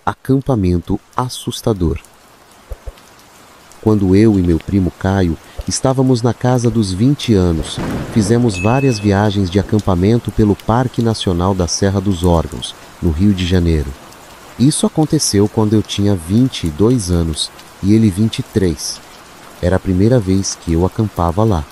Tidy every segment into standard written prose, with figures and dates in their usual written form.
Acampamento assustador. Quando eu e meu primo Caio estávamos na casa dos 20 anos, fizemos várias viagens de acampamento pelo Parque Nacional da Serra dos Órgãos, no Rio de Janeiro. Isso aconteceu quando eu tinha 22 anos e ele 23. Era a primeira vez que eu acampava lá,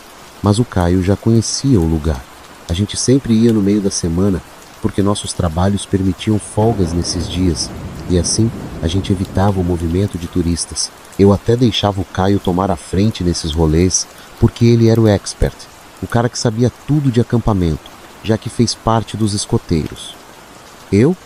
mas o Caio já conhecia o lugar. A gente sempre ia no meio da semana, porque nossos trabalhos permitiam folgas nesses dias, e assim a gente evitava o movimento de turistas. Eu até deixava o Caio tomar a frente nesses rolês, porque ele era o expert, o cara que sabia tudo de acampamento, já que fez parte dos escoteiros. Eu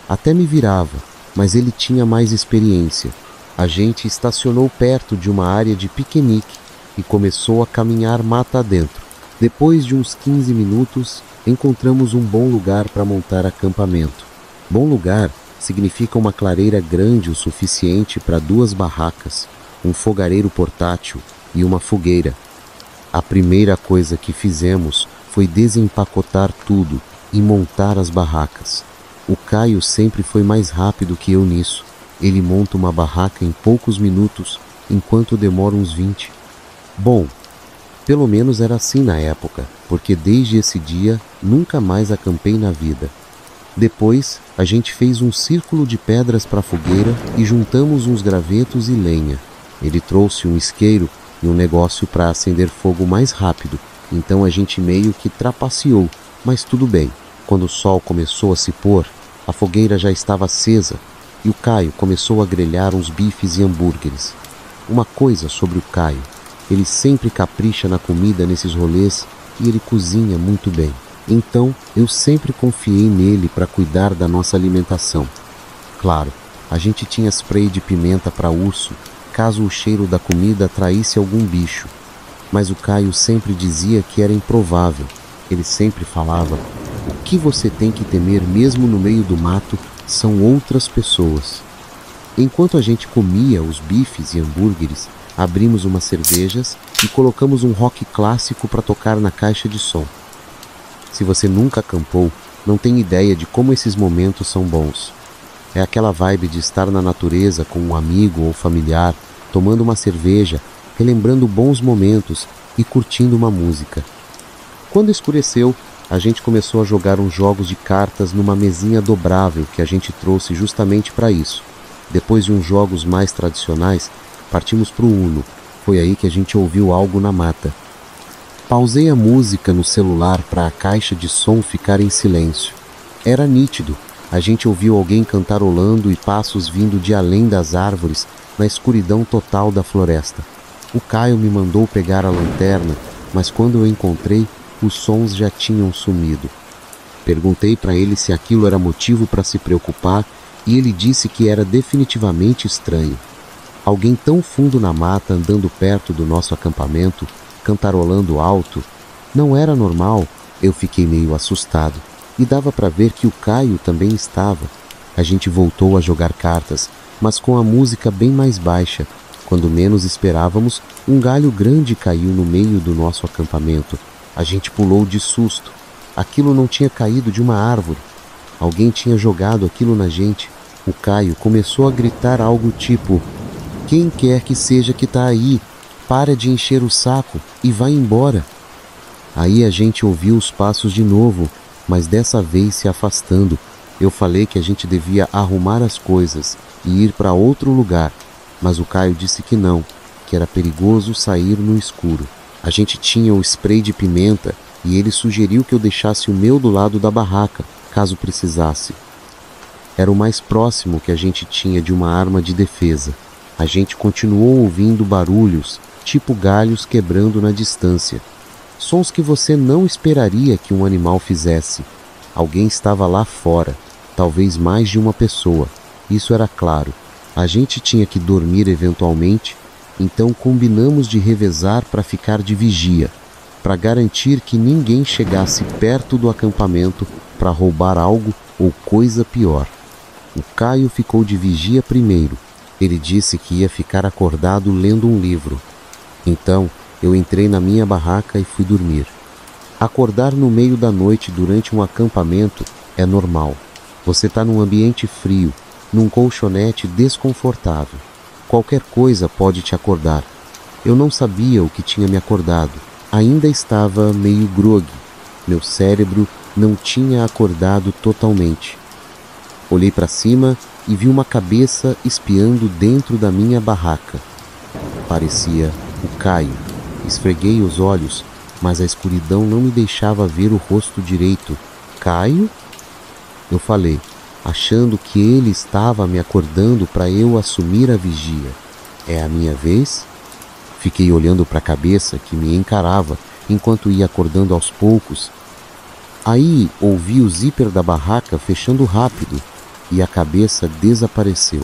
até me virava, mas ele tinha mais experiência. A gente estacionou perto de uma área de piquenique e começou a caminhar mata adentro. Depois de uns 15 minutos, encontramos um bom lugar para montar acampamento. Bom lugar significa uma clareira grande o suficiente para 2 barracas, um fogareiro portátil e uma fogueira. A primeira coisa que fizemos foi desempacotar tudo e montar as barracas. O Caio sempre foi mais rápido que eu nisso. Ele monta uma barraca em poucos minutos, enquanto demora uns 20. Bom, pelo menos era assim na época, porque desde esse dia nunca mais acampei na vida. Depois, a gente fez um círculo de pedras para a fogueira e juntamos uns gravetos e lenha. Ele trouxe um isqueiro e um negócio para acender fogo mais rápido, então a gente meio que trapaceou, mas tudo bem. Quando o sol começou a se pôr, a fogueira já estava acesa e o Caio começou a grelhar uns bifes e hambúrgueres. Uma coisa sobre o Caio: ele sempre capricha na comida nesses rolês e ele cozinha muito bem. Então, eu sempre confiei nele para cuidar da nossa alimentação. Claro, a gente tinha spray de pimenta para urso, caso o cheiro da comida atraísse algum bicho. Mas o Caio sempre dizia que era improvável. Ele sempre falava: o que você tem que temer mesmo no meio do mato são outras pessoas. Enquanto a gente comia os bifes e hambúrgueres, abrimos umas cervejas e colocamos um rock clássico para tocar na caixa de som. Se você nunca acampou, não tem ideia de como esses momentos são bons. É aquela vibe de estar na natureza com um amigo ou familiar, tomando uma cerveja, relembrando bons momentos e curtindo uma música. Quando escureceu, a gente começou a jogar uns jogos de cartas numa mesinha dobrável que a gente trouxe justamente para isso. Depois de uns jogos mais tradicionais, partimos para o Uno. Foi aí que a gente ouviu algo na mata. Pausei a música no celular para a caixa de som ficar em silêncio. Era nítido. A gente ouviu alguém cantarolando e passos vindo de além das árvores, na escuridão total da floresta. O Caio me mandou pegar a lanterna, mas quando eu encontrei, os sons já tinham sumido. Perguntei para ele se aquilo era motivo para se preocupar e ele disse que era definitivamente estranho. Alguém tão fundo na mata andando perto do nosso acampamento, cantarolando alto, não era normal. Eu fiquei meio assustado e dava para ver que o Caio também estava. A gente voltou a jogar cartas, mas com a música bem mais baixa. Quando menos esperávamos, um galho grande caiu no meio do nosso acampamento. A gente pulou de susto. Aquilo não tinha caído de uma árvore. Alguém tinha jogado aquilo na gente. O Caio começou a gritar algo tipo: quem quer que seja que tá aí, para de encher o saco e vai embora. Aí a gente ouviu os passos de novo, mas dessa vez se afastando. Eu falei que a gente devia arrumar as coisas e ir para outro lugar, mas o Caio disse que não, que era perigoso sair no escuro. A gente tinha o spray de pimenta e ele sugeriu que eu deixasse o meu do lado da barraca, caso precisasse. Era o mais próximo que a gente tinha de uma arma de defesa. A gente continuou ouvindo barulhos, tipo galhos quebrando na distância. Sons que você não esperaria que um animal fizesse. Alguém estava lá fora, talvez mais de uma pessoa. Isso era claro. A gente tinha que dormir eventualmente, então combinamos de revezar para ficar de vigia, para garantir que ninguém chegasse perto do acampamento para roubar algo ou coisa pior. O Caio ficou de vigia primeiro. Ele disse que ia ficar acordado lendo um livro. Então, eu entrei na minha barraca e fui dormir. Acordar no meio da noite durante um acampamento é normal. Você está num ambiente frio, num colchonete desconfortável. Qualquer coisa pode te acordar. Eu não sabia o que tinha me acordado. Ainda estava meio grogue. Meu cérebro não tinha acordado totalmente. Olhei para cima e vi uma cabeça espiando dentro da minha barraca. Parecia o Caio. Esfreguei os olhos, mas a escuridão não me deixava ver o rosto direito. Caio? Eu falei, achando que ele estava me acordando para eu assumir a vigia. É a minha vez? Fiquei olhando para a cabeça que me encarava enquanto ia acordando aos poucos. Aí ouvi o zíper da barraca fechando rápido e a cabeça desapareceu.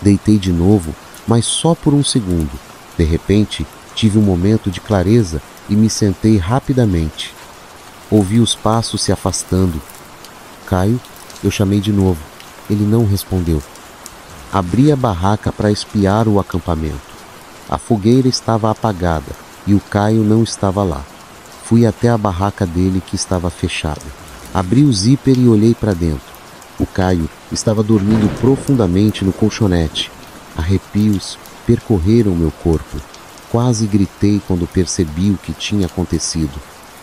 Deitei de novo, mas só por um segundo. De repente, tive um momento de clareza e me sentei rapidamente. Ouvi os passos se afastando. Caio, eu chamei de novo. Ele não respondeu. Abri a barraca para espiar o acampamento. A fogueira estava apagada e o Caio não estava lá. Fui até a barraca dele que estava fechada. Abri o zíper e olhei para dentro. O Caio estava dormindo profundamente no colchonete. Arrepios percorreram meu corpo. Quase gritei quando percebi o que tinha acontecido.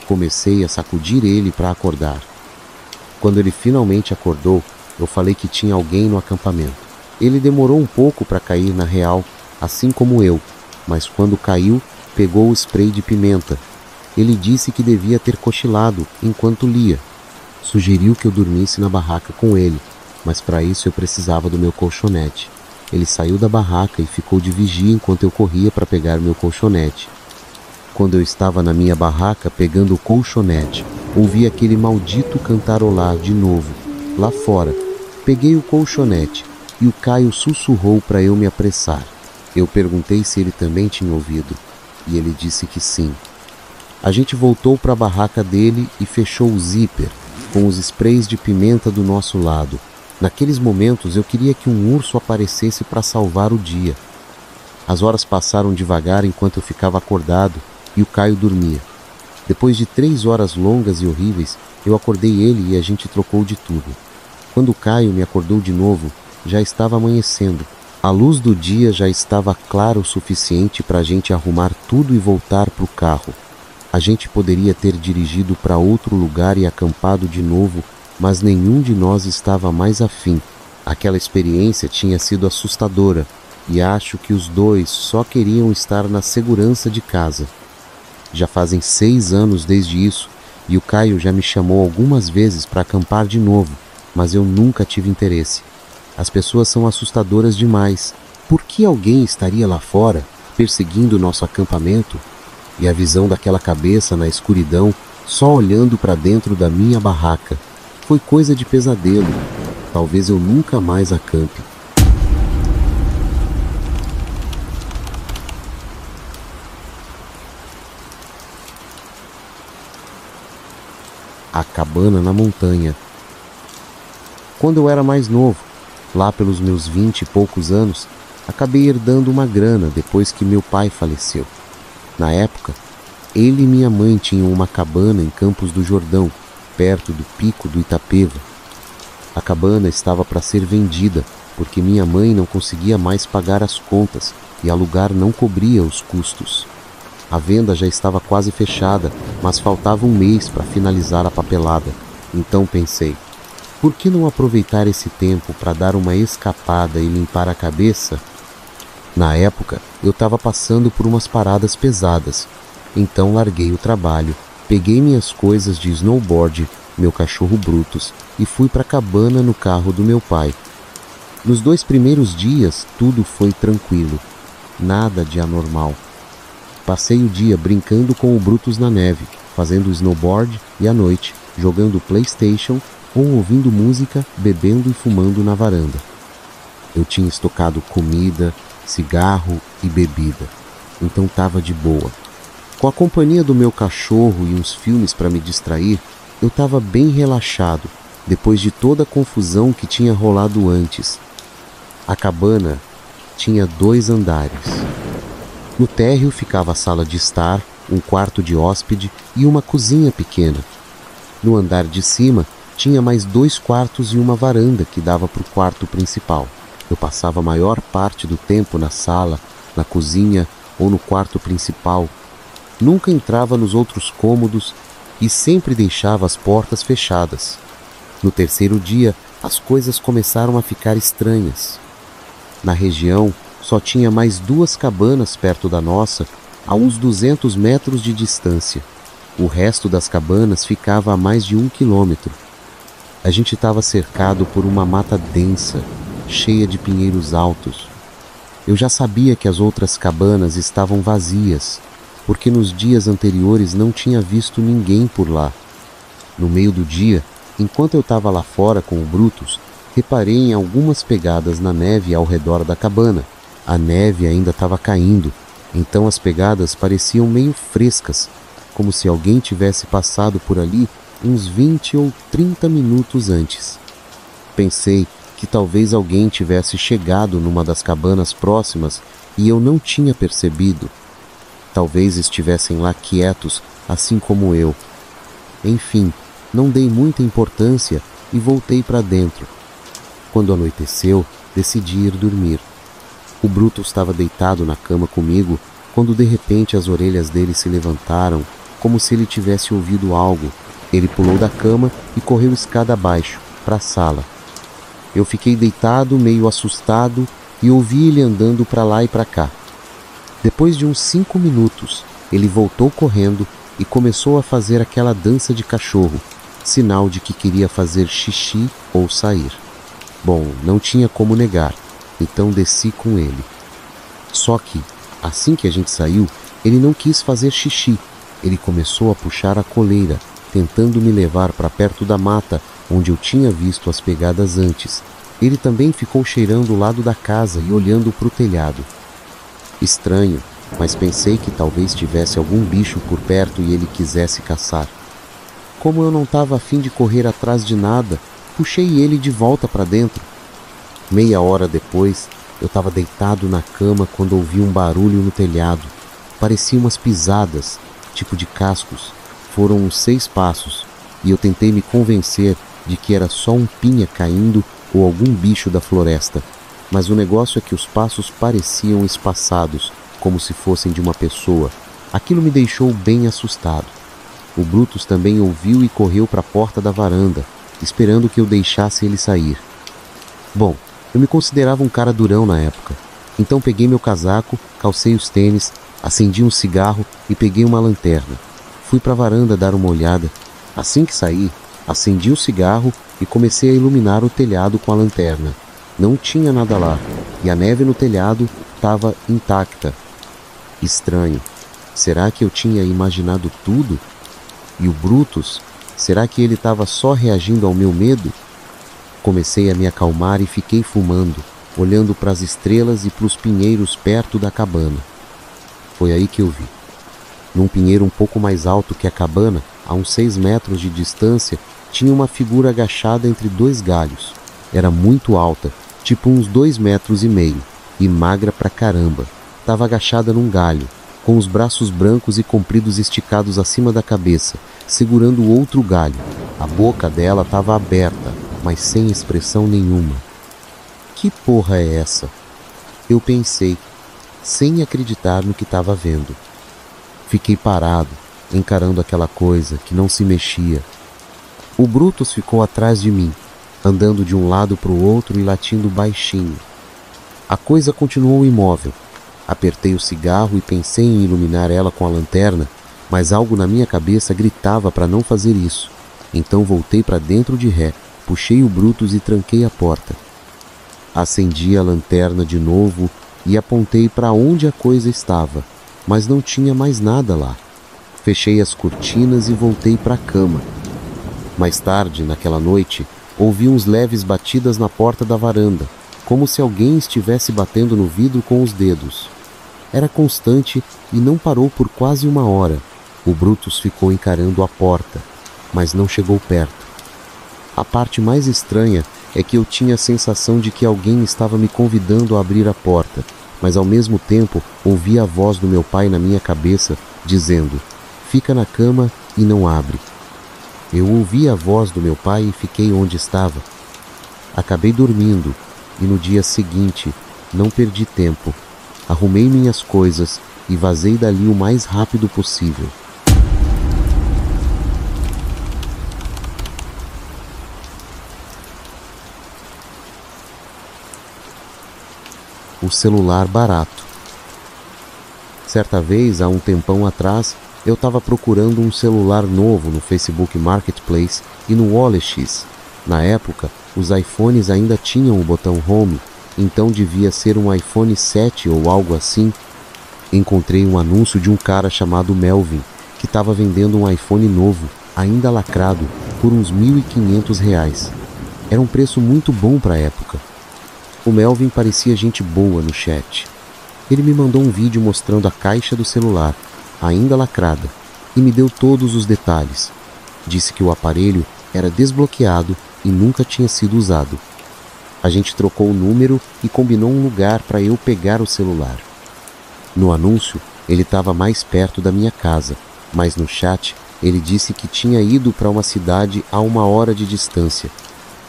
Comecei a sacudir ele para acordar. Quando ele finalmente acordou, eu falei que tinha alguém no acampamento. Ele demorou um pouco para cair na real, assim como eu, mas quando caiu, pegou o spray de pimenta. Ele disse que devia ter cochilado enquanto lia. Sugeriu que eu dormisse na barraca com ele, mas para isso eu precisava do meu colchonete. Ele saiu da barraca e ficou de vigia enquanto eu corria para pegar meu colchonete. Quando eu estava na minha barraca pegando o colchonete, ouvi aquele maldito cantarolar de novo, lá fora. Peguei o colchonete e o Caio sussurrou para eu me apressar. Eu perguntei se ele também tinha ouvido, e ele disse que sim. A gente voltou para a barraca dele e fechou o zíper, com os sprays de pimenta do nosso lado. Naqueles momentos eu queria que um urso aparecesse para salvar o dia. As horas passaram devagar enquanto eu ficava acordado e o Caio dormia. Depois de 3 horas longas e horríveis, eu acordei ele e a gente trocou de turno. Quando o Caio me acordou de novo, já estava amanhecendo. A luz do dia já estava clara o suficiente para a gente arrumar tudo e voltar para o carro. A gente poderia ter dirigido para outro lugar e acampado de novo, mas nenhum de nós estava mais afim. Aquela experiência tinha sido assustadora e acho que os dois só queriam estar na segurança de casa. Já fazem 6 anos desde isso e o Caio já me chamou algumas vezes para acampar de novo, mas eu nunca tive interesse. As pessoas são assustadoras demais. Por que alguém estaria lá fora, perseguindo nosso acampamento? E a visão daquela cabeça na escuridão, só olhando para dentro da minha barraca. Foi coisa de pesadelo. Talvez eu nunca mais acampe. A cabana na montanha. Quando eu era mais novo, lá pelos meus 20 e poucos anos, acabei herdando uma grana depois que meu pai faleceu. Na época, ele e minha mãe tinham uma cabana em Campos do Jordão, perto do Pico do Itapeva. A cabana estava para ser vendida, porque minha mãe não conseguia mais pagar as contas e alugar não cobria os custos. A venda já estava quase fechada, mas faltava um mês para finalizar a papelada. Então pensei, por que não aproveitar esse tempo para dar uma escapada e limpar a cabeça? Na época, eu estava passando por umas paradas pesadas. Então larguei o trabalho, peguei minhas coisas de snowboard, meu cachorro Brutus, e fui para a cabana no carro do meu pai. Nos 2 primeiros dias, tudo foi tranquilo. Nada de anormal. Passei o dia brincando com o Brutus na neve, fazendo snowboard e à noite, jogando PlayStation ou ouvindo música, bebendo e fumando na varanda. Eu tinha estocado comida, cigarro e bebida, então estava de boa. Com a companhia do meu cachorro e uns filmes para me distrair, eu estava bem relaxado, depois de toda a confusão que tinha rolado antes. A cabana tinha 2 andares. No térreo ficava a sala de estar, um quarto de hóspede e uma cozinha pequena. No andar de cima Tinha mais 2 quartos e uma varanda que dava para o quarto principal. Eu passava a maior parte do tempo na sala, na cozinha ou no quarto principal. Nunca entrava nos outros cômodos e sempre deixava as portas fechadas. No terceiro dia, as coisas começaram a ficar estranhas. Na região, só tinha mais 2 cabanas perto da nossa, a uns 200 metros de distância. O resto das cabanas ficava a mais de 1 quilômetro. A gente estava cercado por uma mata densa, cheia de pinheiros altos. Eu já sabia que as outras cabanas estavam vazias, porque nos dias anteriores não tinha visto ninguém por lá. No meio do dia, enquanto eu estava lá fora com o Brutus, reparei em algumas pegadas na neve ao redor da cabana. A neve ainda estava caindo, então as pegadas pareciam meio frescas, como se alguém tivesse passado por ali uns 20 ou 30 minutos antes. Pensei que talvez alguém tivesse chegado numa das cabanas próximas e eu não tinha percebido. Talvez estivessem lá quietos, assim como eu. Enfim, não dei muita importância e voltei para dentro. Quando anoiteceu, decidi ir dormir. O Brutus estava deitado na cama comigo, quando de repente as orelhas dele se levantaram, como se ele tivesse ouvido algo. Ele pulou da cama e correu escada abaixo, para a sala. Eu fiquei deitado, meio assustado, e ouvi ele andando para lá e para cá. Depois de uns 5 minutos, ele voltou correndo e começou a fazer aquela dança de cachorro, sinal de que queria fazer xixi ou sair. Bom, não tinha como negar, então desci com ele. Só que, assim que a gente saiu, ele não quis fazer xixi. Ele começou a puxar a coleira, tentando me levar para perto da mata, onde eu tinha visto as pegadas antes. Ele também ficou cheirando o lado da casa e olhando para o telhado. Estranho, mas pensei que talvez tivesse algum bicho por perto e ele quisesse caçar. Como eu não estava a fim de correr atrás de nada, puxei ele de volta para dentro. Meia hora depois, eu estava deitado na cama quando ouvi um barulho no telhado. Parecia umas pisadas, tipo de cascos. Foram uns 6 passos, e eu tentei me convencer de que era só um pinha caindo ou algum bicho da floresta. Mas o negócio é que os passos pareciam espaçados, como se fossem de uma pessoa. Aquilo me deixou bem assustado. O Brutus também ouviu e correu para a porta da varanda, esperando que eu deixasse ele sair. Bom, eu me considerava um cara durão na época, então peguei meu casaco, calcei os tênis, acendi um cigarro e peguei uma lanterna. Fui para a varanda dar uma olhada. Assim que saí, acendi o cigarro e comecei a iluminar o telhado com a lanterna. Não tinha nada lá, e a neve no telhado estava intacta. Estranho. Será que eu tinha imaginado tudo? E o Brutus? Será que ele estava só reagindo ao meu medo? Comecei a me acalmar e fiquei fumando, olhando para as estrelas e para os pinheiros perto da cabana. Foi aí que eu vi. Num pinheiro um pouco mais alto que a cabana, a uns 6 metros de distância, tinha uma figura agachada entre 2 galhos. Era muito alta, tipo uns 2,5 metros, e magra pra caramba. Estava agachada num galho, com os braços brancos e compridos esticados acima da cabeça, segurando o outro galho. A boca dela estava aberta, mas sem expressão nenhuma. Que porra é essa? Eu pensei, sem acreditar no que estava vendo. Fiquei parado, encarando aquela coisa que não se mexia. O Brutus ficou atrás de mim, andando de um lado para o outro e latindo baixinho. A coisa continuou imóvel. Apertei o cigarro e pensei em iluminar ela com a lanterna, mas algo na minha cabeça gritava para não fazer isso. Então voltei para dentro de ré, puxei o Brutus e tranquei a porta. Acendi a lanterna de novo e apontei para onde a coisa estava, mas não tinha mais nada lá. Fechei as cortinas e voltei para a cama. Mais tarde, naquela noite, ouvi uns leves batidas na porta da varanda, como se alguém estivesse batendo no vidro com os dedos. Era constante e não parou por quase 1 hora. O Brutus ficou encarando a porta, mas não chegou perto. A parte mais estranha é que eu tinha a sensação de que alguém estava me convidando a abrir a porta, mas ao mesmo tempo ouvi a voz do meu pai na minha cabeça, dizendo: "Fica na cama e não abre." Eu ouvi a voz do meu pai e fiquei onde estava. Acabei dormindo e no dia seguinte não perdi tempo. Arrumei minhas coisas e vazei dali o mais rápido possível. O celular barato. Certa vez, há um tempão atrás, eu estava procurando um celular novo no Facebook Marketplace e no OLX. Na época, os iPhones ainda tinham o botão Home, então devia ser um iPhone 7 ou algo assim. Encontrei um anúncio de um cara chamado Melvin, que estava vendendo um iPhone novo, ainda lacrado, por uns R$ 1.500. Era um preço muito bom para a época. O Melvin parecia gente boa no chat. Ele me mandou um vídeo mostrando a caixa do celular, ainda lacrada, e me deu todos os detalhes. Disse que o aparelho era desbloqueado e nunca tinha sido usado. A gente trocou o número e combinou um lugar para eu pegar o celular. No anúncio, ele estava mais perto da minha casa, mas no chat ele disse que tinha ido para uma cidade a 1 hora de distância.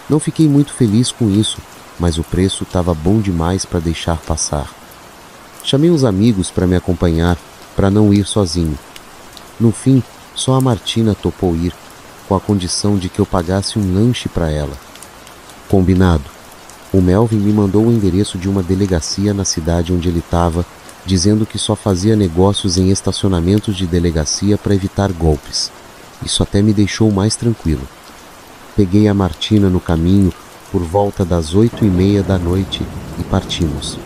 Não fiquei muito feliz com isso, mas o preço estava bom demais para deixar passar. Chamei uns amigos para me acompanhar, para não ir sozinho. No fim, só a Martina topou ir, com a condição de que eu pagasse um lanche para ela. Combinado. O Melvin me mandou o endereço de uma delegacia na cidade onde ele estava, dizendo que só fazia negócios em estacionamentos de delegacia para evitar golpes. Isso até me deixou mais tranquilo. Peguei a Martina no caminho por volta das 8h30 da noite e partimos.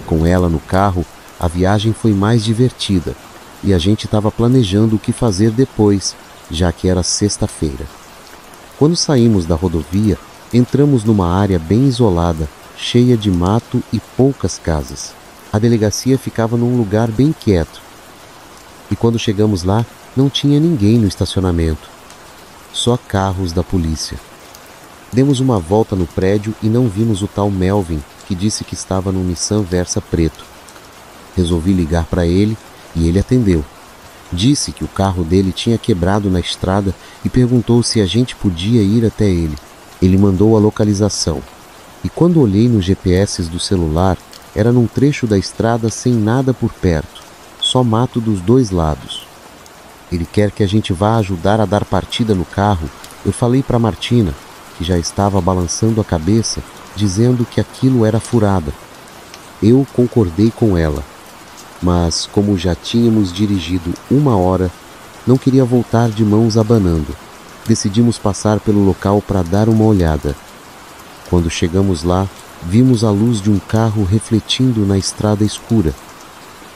Com ela no carro, a viagem foi mais divertida e a gente estava planejando o que fazer depois, já que era sexta-feira. Quando saímos da rodovia, entramos numa área bem isolada, cheia de mato e poucas casas. A delegacia ficava num lugar bem quieto. E quando chegamos lá, não tinha ninguém no estacionamento. Só carros da polícia. Demos uma volta no prédio e não vimos o tal Melvin, que disse que estava num Nissan Versa preto. Resolvi ligar para ele e ele atendeu. Disse que o carro dele tinha quebrado na estrada e perguntou se a gente podia ir até ele. Ele mandou a localização. E quando olhei nos GPS do celular, era num trecho da estrada sem nada por perto, só mato dos dois lados. Ele quer que a gente vá ajudar a dar partida no carro. Eu falei para Martina, que já estava balançando a cabeça, dizendo que aquilo era furada. Eu concordei com ela, mas como já tínhamos dirigido 1 hora, não queria voltar de mãos abanando. Decidimos passar pelo local para dar uma olhada. Quando chegamos lá, vimos a luz de um carro refletindo na estrada escura.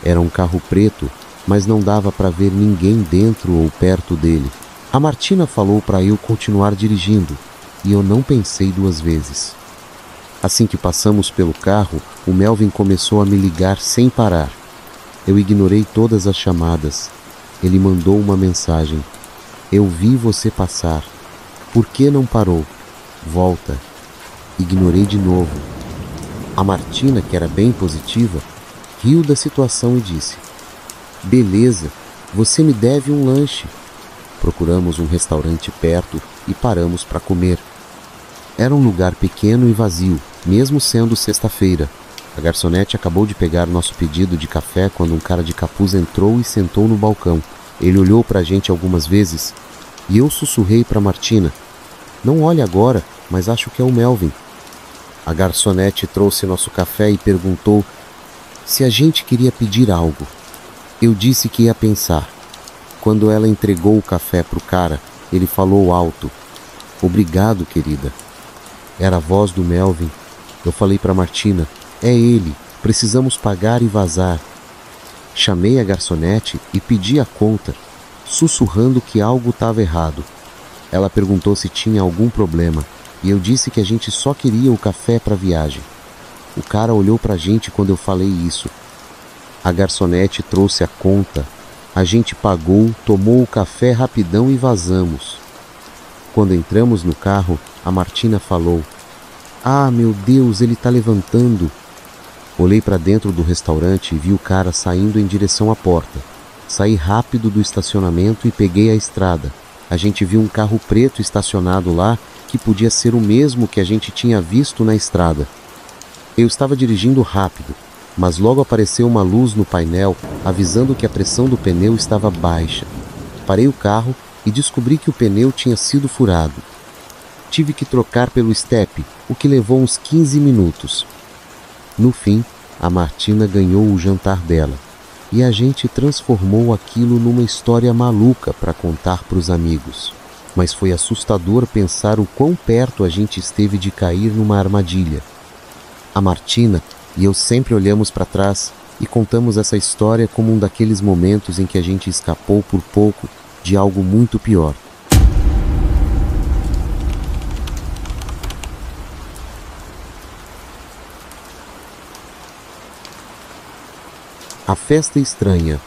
Era um carro preto, mas não dava para ver ninguém dentro ou perto dele. A Martina falou para eu continuar dirigindo, e eu não pensei 2 vezes. Assim que passamos pelo carro, o Melvin começou a me ligar sem parar. Eu ignorei todas as chamadas. Ele mandou uma mensagem. Eu vi você passar. Por que não parou? Volta. Ignorei de novo. A Martina, que era bem positiva, riu da situação e disse: beleza, você me deve um lanche. Procuramos um restaurante perto e paramos para comer. Era um lugar pequeno e vazio, mesmo sendo sexta-feira. A garçonete acabou de pegar nosso pedido de café quando um cara de capuz entrou e sentou no balcão. Ele olhou para a gente algumas vezes e eu sussurrei para Martina: não olhe agora, mas acho que é o Melvin. A garçonete trouxe nosso café e perguntou se a gente queria pedir algo. Eu disse que ia pensar. Quando ela entregou o café para o cara, ele falou alto: obrigado, querida. Era a voz do Melvin. Eu falei para Martina: é ele, precisamos pagar e vazar. Chamei a garçonete e pedi a conta, sussurrando que algo estava errado. Ela perguntou se tinha algum problema e eu disse que a gente só queria o café para a viagem. O cara olhou para a gente quando eu falei isso. A garçonete trouxe a conta, a gente pagou, tomou o café rapidão e vazamos. Quando entramos no carro, a Martina falou: ah, meu Deus, ele está levantando. Olhei para dentro do restaurante e vi o cara saindo em direção à porta. Saí rápido do estacionamento e peguei a estrada. A gente viu um carro preto estacionado lá que podia ser o mesmo que a gente tinha visto na estrada. Eu estava dirigindo rápido, mas logo apareceu uma luz no painel avisando que a pressão do pneu estava baixa. Parei o carro e descobri que o pneu tinha sido furado. Tive que trocar pelo estepe, o que levou uns 15 minutos. No fim, a Martina ganhou o jantar dela, e a gente transformou aquilo numa história maluca para contar para os amigos. Mas foi assustador pensar o quão perto a gente esteve de cair numa armadilha. A Martina e eu sempre olhamos para trás e contamos essa história como um daqueles momentos em que a gente escapou por pouco de algo muito pior. A festa estranha.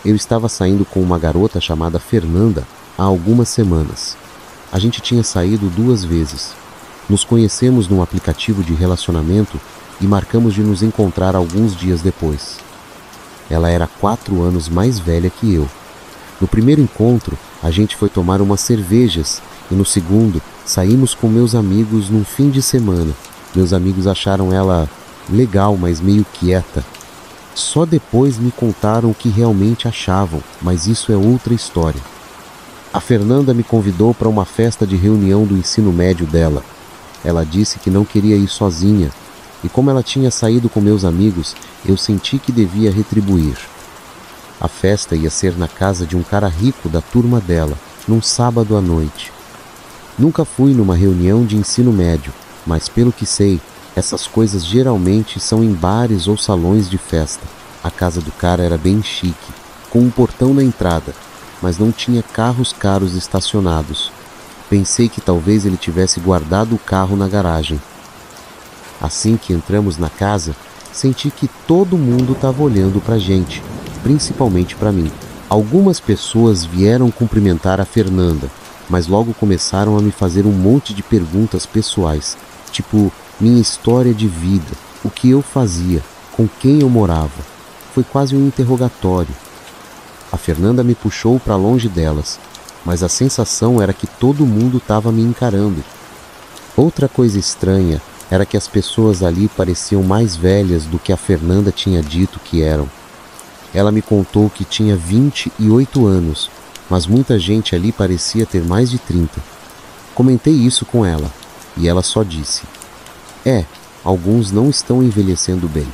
Eu estava saindo com uma garota chamada Fernanda há algumas semanas. A gente tinha saído 2 vezes. Nos conhecemos num aplicativo de relacionamento e marcamos de nos encontrar alguns dias depois. Ela era 4 anos mais velha que eu. No primeiro encontro, a gente foi tomar umas cervejas e no segundo, saímos com meus amigos num fim de semana. Meus amigos acharam ela legal, mas meio quieta. Só depois me contaram o que realmente achavam, mas isso é outra história. A Fernanda me convidou para uma festa de reunião do ensino médio dela. Ela disse que não queria ir sozinha, e como ela tinha saído com meus amigos, eu senti que devia retribuir. A festa ia ser na casa de um cara rico da turma dela, num sábado à noite. Nunca fui numa reunião de ensino médio, mas pelo que sei, essas coisas geralmente são em bares ou salões de festa. A casa do cara era bem chique, com um portão na entrada, mas não tinha carros caros estacionados. Pensei que talvez ele tivesse guardado o carro na garagem. Assim que entramos na casa, senti que todo mundo estava olhando pra gente, principalmente para mim. Algumas pessoas vieram cumprimentar a Fernanda, mas logo começaram a me fazer um monte de perguntas pessoais, tipo minha história de vida, o que eu fazia, com quem eu morava. Foi quase um interrogatório. A Fernanda me puxou para longe delas, mas a sensação era que todo mundo estava me encarando. Outra coisa estranha era que as pessoas ali pareciam mais velhas do que a Fernanda tinha dito que eram. Ela me contou que tinha 28 anos, mas muita gente ali parecia ter mais de 30. Comentei isso com ela, e ela só disse: alguns não estão envelhecendo bem.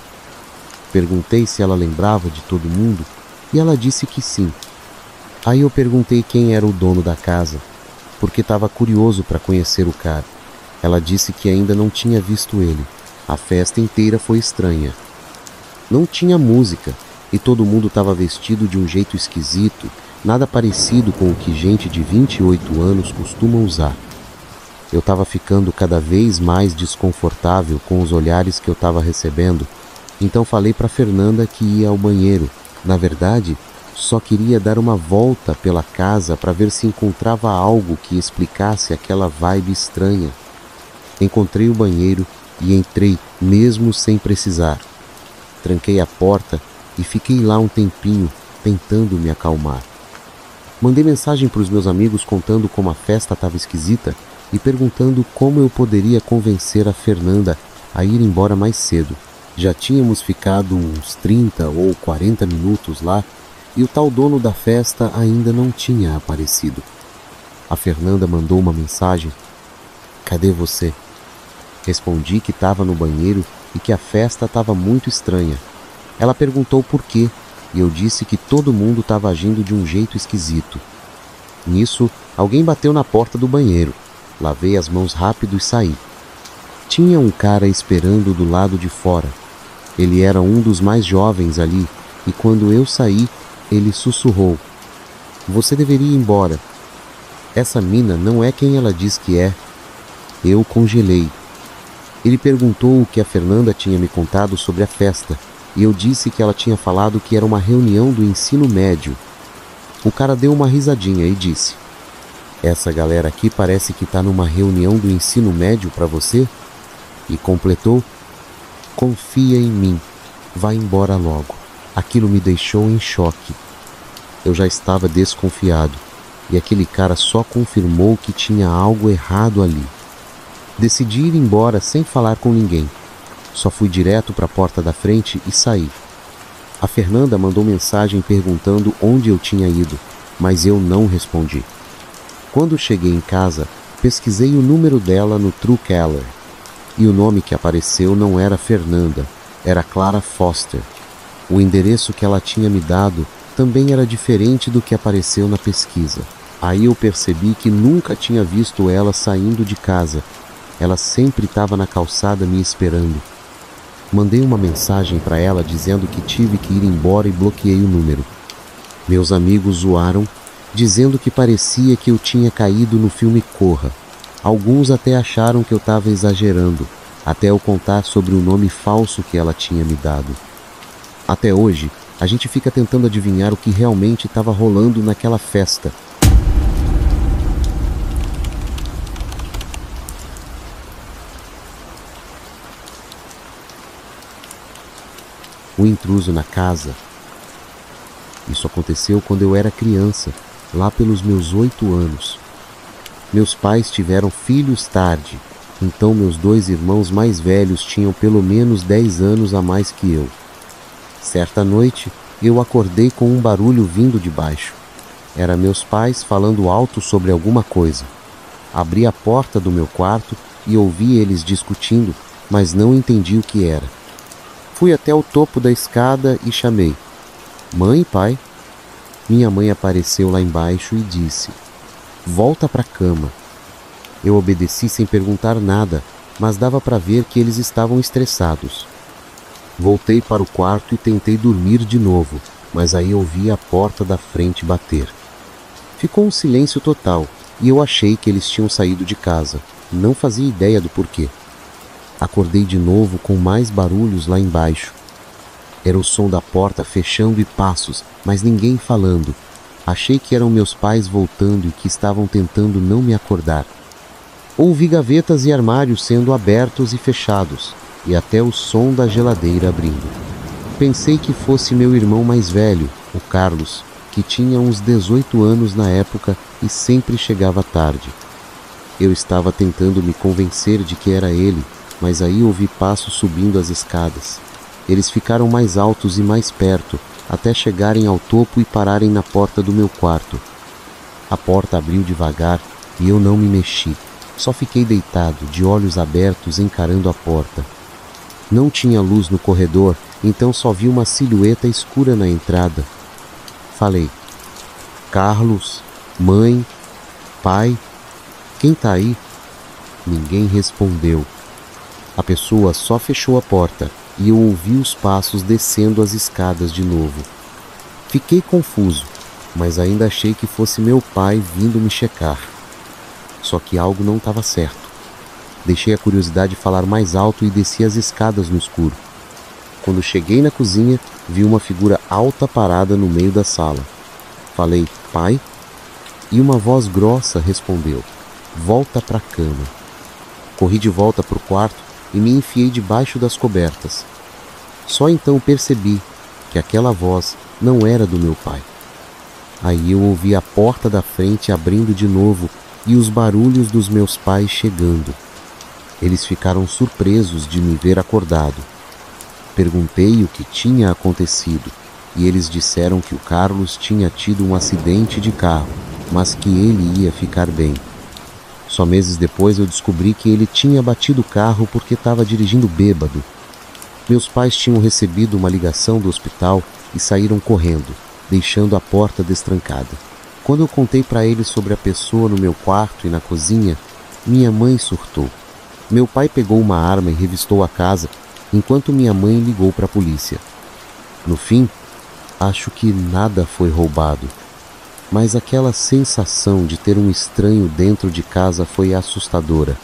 Perguntei se ela lembrava de todo mundo, e ela disse que sim. Aí eu perguntei quem era o dono da casa, porque estava curioso para conhecer o cara. Ela disse que ainda não tinha visto ele. A festa inteira foi estranha. Não tinha música, e todo mundo estava vestido de um jeito esquisito, nada parecido com o que gente de 28 anos costuma usar. Eu estava ficando cada vez mais desconfortável com os olhares que eu estava recebendo, então falei para Fernanda que ia ao banheiro. Na verdade, só queria dar uma volta pela casa para ver se encontrava algo que explicasse aquela vibe estranha. Encontrei o banheiro e entrei, mesmo sem precisar. Tranquei a porta e fiquei lá um tempinho, tentando me acalmar. Mandei mensagem para os meus amigos contando como a festa estava esquisita e perguntando como eu poderia convencer a Fernanda a ir embora mais cedo. Já tínhamos ficado uns 30 ou 40 minutos lá e o tal dono da festa ainda não tinha aparecido. A Fernanda mandou uma mensagem: "Cadê você?" Respondi que estava no banheiro e que a festa estava muito estranha. Ela perguntou por quê e eu disse que todo mundo estava agindo de um jeito esquisito. Nisso, alguém bateu na porta do banheiro. Lavei as mãos rápido e saí. Tinha um cara esperando do lado de fora. Ele era um dos mais jovens ali, e quando eu saí, ele sussurrou: "Você deveria ir embora. Essa mina não é quem ela diz que é." Eu congelei. Ele perguntou o que a Fernanda tinha me contado sobre a festa, e eu disse que ela tinha falado que era uma reunião do ensino médio. O cara deu uma risadinha e disse: "Essa galera aqui parece que tá numa reunião do ensino médio para você?" E completou: "Confia em mim, vai embora logo." Aquilo me deixou em choque. Eu já estava desconfiado, e aquele cara só confirmou que tinha algo errado ali. Decidi ir embora sem falar com ninguém. Só fui direto para a porta da frente e saí. A Fernanda mandou mensagem perguntando onde eu tinha ido, mas eu não respondi. Quando cheguei em casa, pesquisei o número dela no Truecaller. E o nome que apareceu não era Fernanda, era Clara Foster. O endereço que ela tinha me dado também era diferente do que apareceu na pesquisa. Aí eu percebi que nunca tinha visto ela saindo de casa. Ela sempre estava na calçada me esperando. Mandei uma mensagem para ela dizendo que tive que ir embora e bloqueei o número. Meus amigos zoaram, dizendo que parecia que eu tinha caído no filme Corra. Alguns até acharam que eu estava exagerando, até eu contar sobre o nome falso que ela tinha me dado. Até hoje, a gente fica tentando adivinhar o que realmente estava rolando naquela festa. O intruso na casa. Isso aconteceu quando eu era criança, lá pelos meus 8 anos. Meus pais tiveram filhos tarde, então meus 2 irmãos mais velhos tinham pelo menos 10 anos a mais que eu. Certa noite, eu acordei com um barulho vindo de baixo. Era meus pais falando alto sobre alguma coisa. Abri a porta do meu quarto e ouvi eles discutindo, mas não entendi o que era. Fui até o topo da escada e chamei: "Mãe, pai?" Minha mãe apareceu lá embaixo e disse: "Volta para a cama." Eu obedeci sem perguntar nada, mas dava para ver que eles estavam estressados. Voltei para o quarto e tentei dormir de novo, mas aí ouvi a porta da frente bater. Ficou um silêncio total e eu achei que eles tinham saído de casa. Não fazia ideia do porquê. Acordei de novo com mais barulhos lá embaixo. Era o som da porta fechando e passos, mas ninguém falando. Achei que eram meus pais voltando e que estavam tentando não me acordar. Ouvi gavetas e armários sendo abertos e fechados, e até o som da geladeira abrindo. Pensei que fosse meu irmão mais velho, o Carlos, que tinha uns 18 anos na época e sempre chegava tarde. Eu estava tentando me convencer de que era ele, mas aí ouvi passos subindo as escadas. Eles ficaram mais altos e mais perto, até chegarem ao topo e pararem na porta do meu quarto. A porta abriu devagar e eu não me mexi. Só fiquei deitado, de olhos abertos, encarando a porta. Não tinha luz no corredor, então só vi uma silhueta escura na entrada. Falei: "Carlos, mãe, pai, quem tá aí?" Ninguém respondeu. A pessoa só fechou a porta e eu ouvi os passos descendo as escadas de novo. Fiquei confuso, mas ainda achei que fosse meu pai vindo me checar. Só que algo não estava certo. Deixei a curiosidade falar mais alto e desci as escadas no escuro. Quando cheguei na cozinha, vi uma figura alta parada no meio da sala. Falei: "Pai?" E uma voz grossa respondeu: "Volta para a cama." Corri de volta para o quarto e me enfiei debaixo das cobertas. Só então percebi que aquela voz não era do meu pai. Aí eu ouvi a porta da frente abrindo de novo e os barulhos dos meus pais chegando. Eles ficaram surpresos de me ver acordado. Perguntei o que tinha acontecido e eles disseram que o Carlos tinha tido um acidente de carro, mas que ele ia ficar bem. Só meses depois eu descobri que ele tinha batido o carro porque estava dirigindo bêbado. Meus pais tinham recebido uma ligação do hospital e saíram correndo, deixando a porta destrancada. Quando eu contei para eles sobre a pessoa no meu quarto e na cozinha, minha mãe surtou. Meu pai pegou uma arma e revistou a casa, enquanto minha mãe ligou para a polícia. No fim, acho que nada foi roubado. Mas aquela sensação de ter um estranho dentro de casa foi assustadora.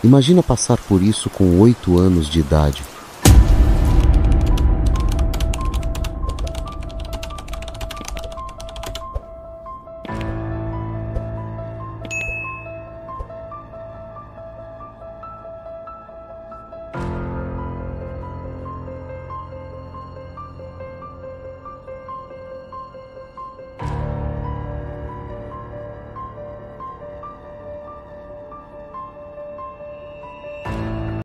Imagina passar por isso com 8 anos de idade.